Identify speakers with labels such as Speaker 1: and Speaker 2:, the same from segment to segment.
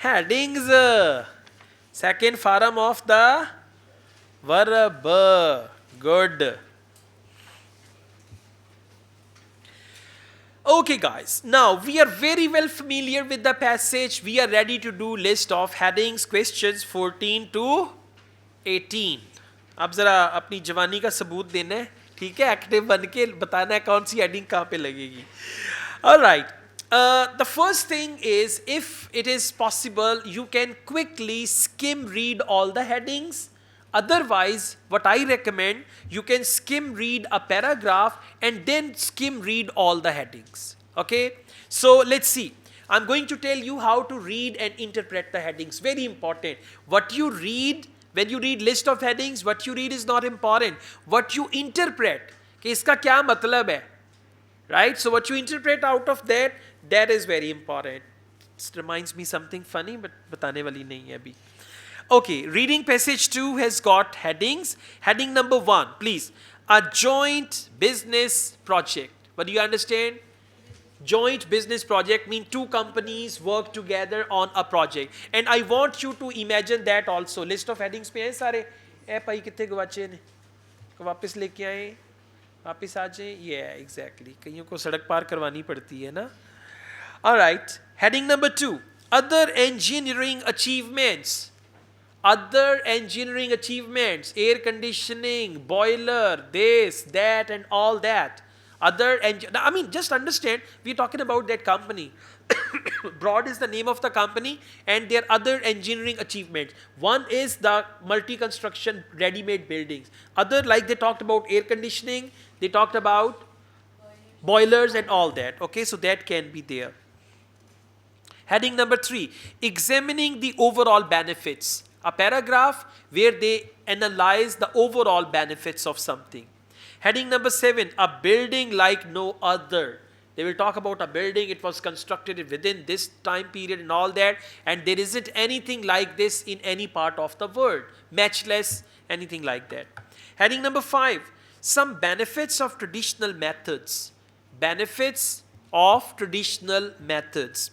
Speaker 1: Headings. Second form of the verb. Good. Okay guys, now we are very well familiar with the passage. We are ready to do list of headings, questions 14 to 18. अब जरा अपनी जवानी का सबूत देना है, ठीक है? एक्टिव बन के बताना है कौन सी हेडिंग कहाँ पे लगेगी. All right. The first thing is, if it is possible, you can quickly skim read all the headings. Otherwise, what I recommend, you can skim read a paragraph and then skim read all the headings. Okay? So let's see. I'm going to tell you how to read and interpret the headings. Very important. What you read, when you read list of headings, what you read is not important. What you interpret, कि इसका क्या मतलब है? Right? So what you interpret out of that, that is very important. It reminds me something funny, but बताने वाली नहीं है अभी. Okay, reading passage 2 has got headings. Heading number 1, please. A joint business project. What do you understand? Joint business project means two companies work together on a project. And I want you to imagine that also. List of headings पे हैं सारे. ए भाई कितने गवाचे ने? वापस लेके आए? वापस आ जाए? Yeah, exactly. कईयों को सड़क पार करवानी पड़ती है ना? All right. Heading number 2. Other engineering achievements. Other engineering achievements, air conditioning, boiler, this, that, and all that. I mean, just understand, we're talking about that company. Broad is the name of the company, and their other engineering achievements. One is the multi-construction ready-made buildings. Other, like they talked about air conditioning, they talked about boilers and all that. Okay, so that can be there. Heading number 3, examining the overall benefits. A paragraph where they analyze the overall benefits of something. Heading number 7, a building like no other. They will talk about a building, it was constructed within this time period and all that, and there isn't anything like this in any part of the world. Matchless, anything like that. Heading number 5, some benefits of traditional methods. Benefits of traditional methods.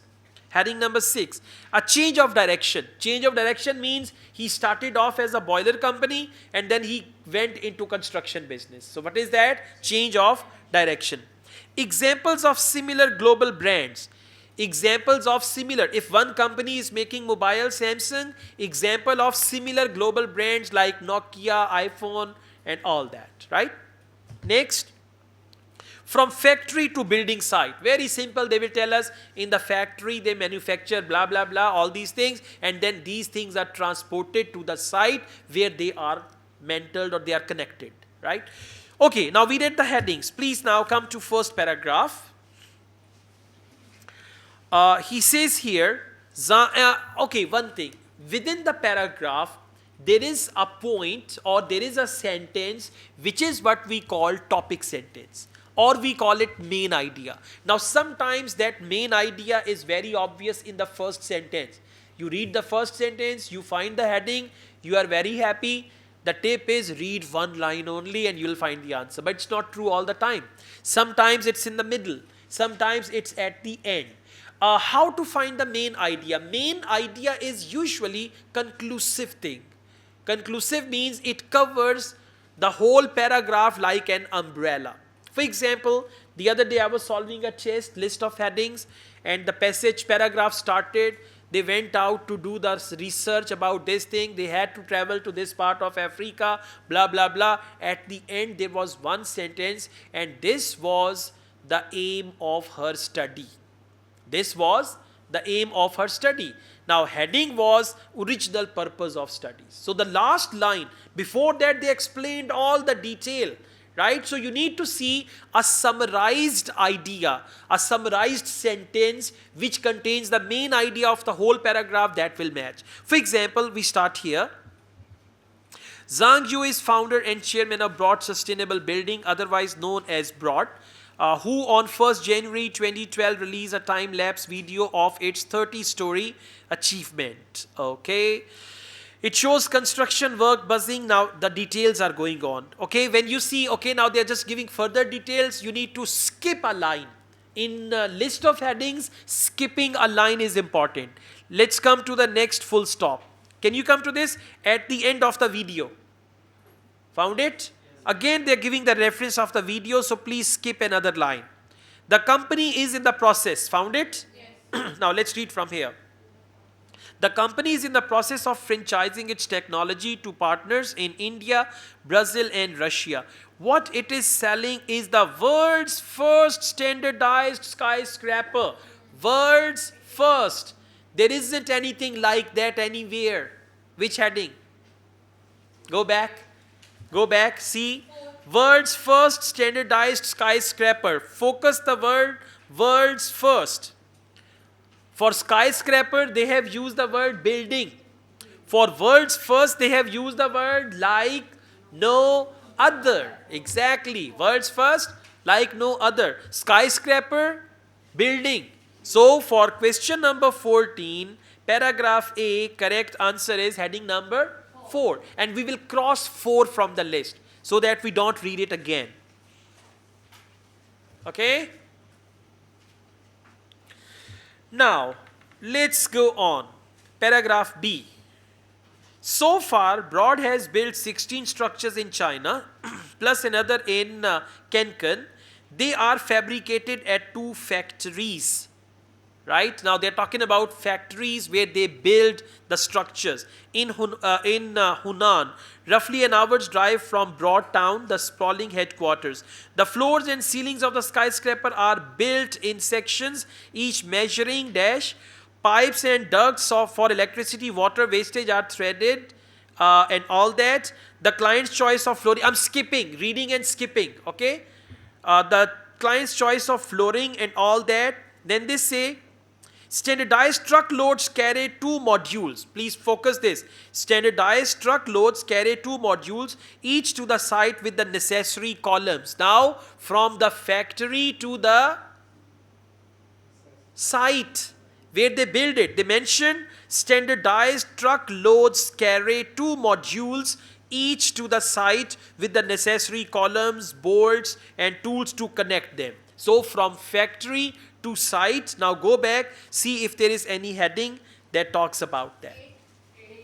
Speaker 1: Heading number 6, a change of direction. Change of direction means he started off as a boiler company and then he went into construction business. So what is that? Change of direction. Examples of similar global brands. Examples of similar. If one company is making mobile, Samsung, example of similar global brands like Nokia, iPhone, and all that, right? Next. From factory to building site. Very simple, they will tell us in the factory they manufacture blah blah blah, all these things, and then these things are transported to the site where they are mentored or they are connected, right? Okay, now we read the headings. Please now come to first paragraph. He says here, okay, one thing. Within the paragraph, there is a point or there is a sentence which is what we call topic sentence. Or we call it main idea. Now sometimes that main idea is very obvious in the first sentence. You read the first sentence, you find the heading, you are very happy. The tip is read one line only and you'll find the answer. But it's not true all the time. Sometimes it's in the middle. Sometimes it's at the end. How to find the main idea? Main idea is usually conclusive thing. Conclusive means it covers the whole paragraph like an umbrella. For example, the other day I was solving a test, list of headings, and the passage paragraph started. They went out to do the research about this thing. They had to travel to this part of Africa, blah, blah, blah. At the end, there was one sentence, and this was the aim of her study. This was the aim of her study. Now, heading was original purpose of studies. So, the last line, before that they explained all the detail. Right? So you need to see a summarized idea, a summarized sentence which contains the main idea of the whole paragraph that will match. For example, we start here. Zhang Yu is founder and chairman of Broad Sustainable Building, otherwise known as Broad, who on 1st January 2012 released a time-lapse video of its 30-story achievement. Okay. It shows construction work buzzing. Now the details are going on. Okay, when you see, okay, now they're just giving further details, you need to skip a line. In a list of headings, skipping a line is important. Let's come to the next full stop. Can you come to this? At the end of the video. Found it? Again, they're giving the reference of the video, so please skip another line. The company is in the process. Found it? Yes. Now let's read from here. The company is in the process of franchising its technology to partners in India, Brazil, and Russia. What it is selling is the world's first standardized skyscraper. World's first. There isn't anything like that anywhere. Which heading? Go back. Go back. See? World's first standardized skyscraper. Focus the word world's first. For skyscraper, they have used the word building. For world's first, they have used the word like no other. Exactly. World's first, like no other. Skyscraper, building. So, for question number 14, paragraph A, correct answer is heading number 4. And we will cross 4 from the list so that we don't read it again. Okay? Now, let's go on. Paragraph B. So far, Broad has built 16 structures in China, plus another in Cancun. They are fabricated at 2 factories. Right? Now, they're talking about factories where they build the structures. In Hunan, roughly an hour's drive from Broad Town, the sprawling headquarters. The floors and ceilings of the skyscraper are built in sections, each measuring dash. Pipes and ducts for electricity, water, wastage are threaded and all that. The client's choice of flooring, I'm skipping, reading and skipping, okay? The client's choice of flooring and all that. Then they say, standardized truckloads carry 2 modules. Please focus this. Standardized truckloads carry 2 modules, each to the site with the necessary columns. Now, from the factory to the site where they build it, they mention standardized truckloads carry 2 modules, each to the site with the necessary columns, bolts, and tools to connect them. So, from factory to site. Now go back, see if there is any heading that talks about that.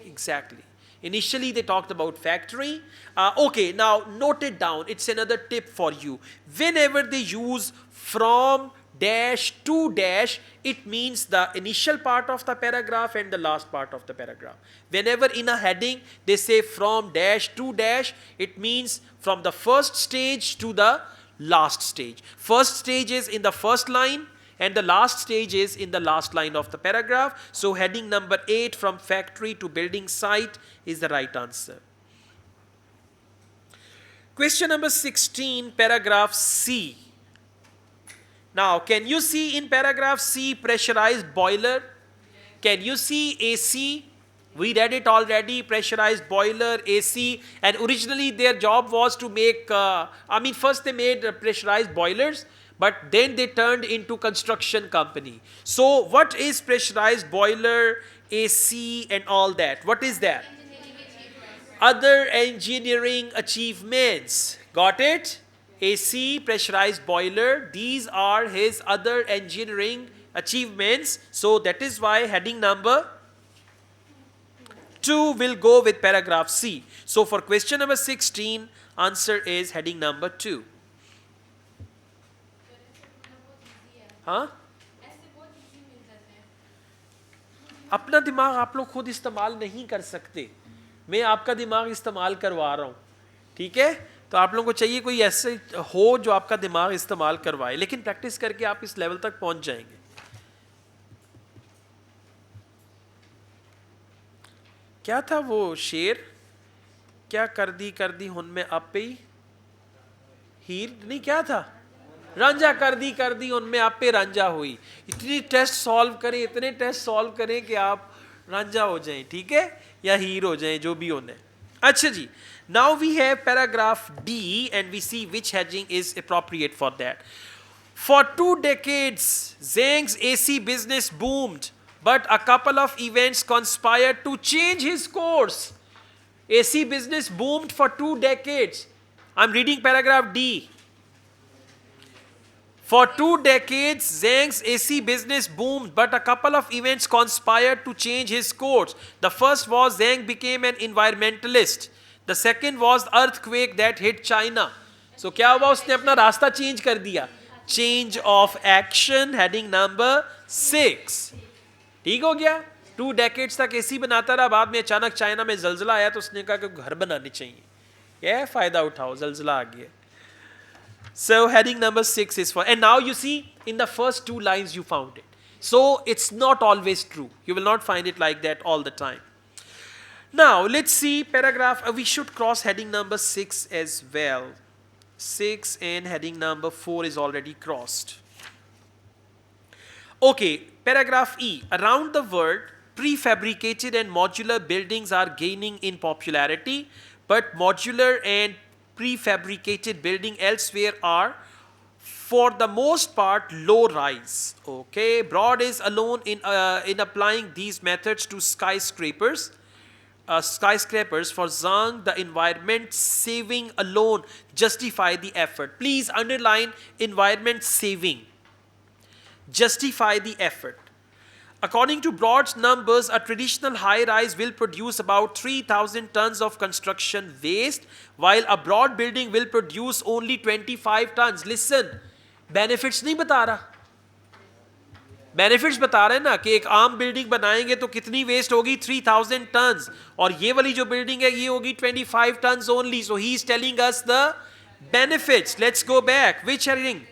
Speaker 1: Exactly. Initially they talked about factory. Okay, now note it down. It's another tip for you. Whenever they use from dash to dash, it means the initial part of the paragraph and the last part of the paragraph. Whenever in a heading they say from dash to dash, it means from the first stage to the last stage. First stage is in the first line, and the last stage is in the last line of the paragraph. So heading number 8, from factory to building site, is the right answer. Question number 16, paragraph C. Now, can you see in paragraph C pressurized boiler? Can you see AC? We read it already, pressurized boiler, AC, and originally their job was to make, first they made pressurized boilers, but then they turned into construction company. So what is pressurized boiler, AC, and all that? What is that? Other engineering achievements. Got it? AC, pressurized boiler, these are his other engineering achievements. So that is why heading number 2 will go with paragraph C. So for question number 16, answer is heading number 2. हाँ? अपना दिमाग आप लोग खुद इस्तेमाल नहीं कर सकते, मैं आपका दिमाग इस्तेमाल करवा रहा हूँ, ठीक है? तो आप लोगों को चाहिए कोई ऐसे हो जो आपका दिमाग इस्तेमाल करवाए, लेकिन प्रैक्टिस करके आप इस लेवल तक पहुंच जाएंगे. क्या था वो शेर? क्या कर दी उनमें आपे हीर नहीं, क्या था? रांझा कर दी उनमें आप पे रांझा हुई. इतनी टेस्ट सॉल्व करें, इतने टेस्ट सॉल्व करें कि आप रांझा हो जाएं, ठीक है, या हीर हो जाएं, जो भी होने. अच्छा जी, now we have paragraph D and we see which heading is appropriate for that. For 2 decades, Zhang's AC business boomed, but a couple of events conspired to change his course. AC business boomed for 2 decades. I'm reading paragraph D. For 2 decades, Zhang's AC business boomed, but a couple of events conspired to change his course. The first was Zhang became an environmentalist. The second was the earthquake that hit China. So क्या हुआ, उसने अपना रास्ता change कर दिया. Change of action, heading number 6. ठीक हो गया. 2 decades तक AC बनाता रहा, बाद में अचानक चाइना में जलजला आया तो उसने कहा कि घर बनाने चाहिए. यह फायदा उठाओ, जलजला आ गया. So heading number 6 is for, and now you see in the first 2 lines you found it. So it's not always true. You will not find it like that all the time. Now let's see paragraph, we should cross heading number 6 as well. 6 and heading number 4 is already crossed. Okay, paragraph E. Around the world, prefabricated and modular buildings are gaining in popularity, but modular and prefabricated building elsewhere are for the most part low rise. Okay, Broad is alone in applying these methods to skyscrapers. For Zhang, the environment saving alone justify the effort. Please underline environment saving. Justify the effort. According to Broad's numbers, a traditional high-rise will produce about 3,000 tons of construction waste, while a broad building will produce only 25 tons. Listen, benefits नहीं बता रहा. Benefits बता रहे हैं ना कि एक आम बिल्डिंग बनाएंगे तो कितनी वेस्ट होगी, 3,000 tons, और ये वाली जो बिल्डिंग है ये होगी 25 tons only. So he is telling us the benefits. Let's go back. Which heading?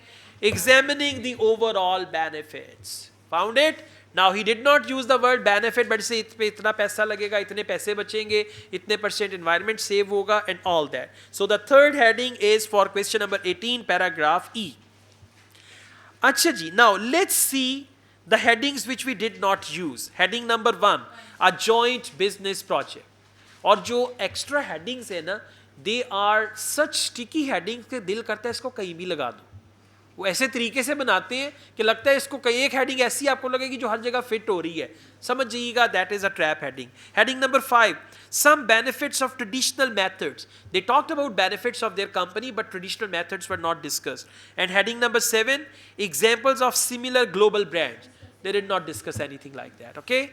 Speaker 1: Examining the overall benefits. Found it? Now he did not use the word benefit, but say इतना पैसा लगेगा, इतने पैसे बचेंगे, इतने % environment save होगा, and all that. So the third heading is for question number 18, paragraph E. अच्छा जी, now let's see the headings which we did not use. Heading number 1, a joint business project. और जो extra headings है ना, they are such sticky headings कि दिल करता है इसको कहीं भी लगा दो. वो ऐसे तरीके से बनाते हैं कि लगता है इसको कई एक हेडिंग ऐसी आपको लगेगी जो हर जगह फिट हो रही है. समझ जाइएगा, that is a trap heading. Heading number 5, some benefits of traditional methods. They talked about benefits of their company, but traditional methods were not discussed. And heading number 7, examples of similar global brands. They did not discuss anything like that. Okay,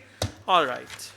Speaker 1: all right.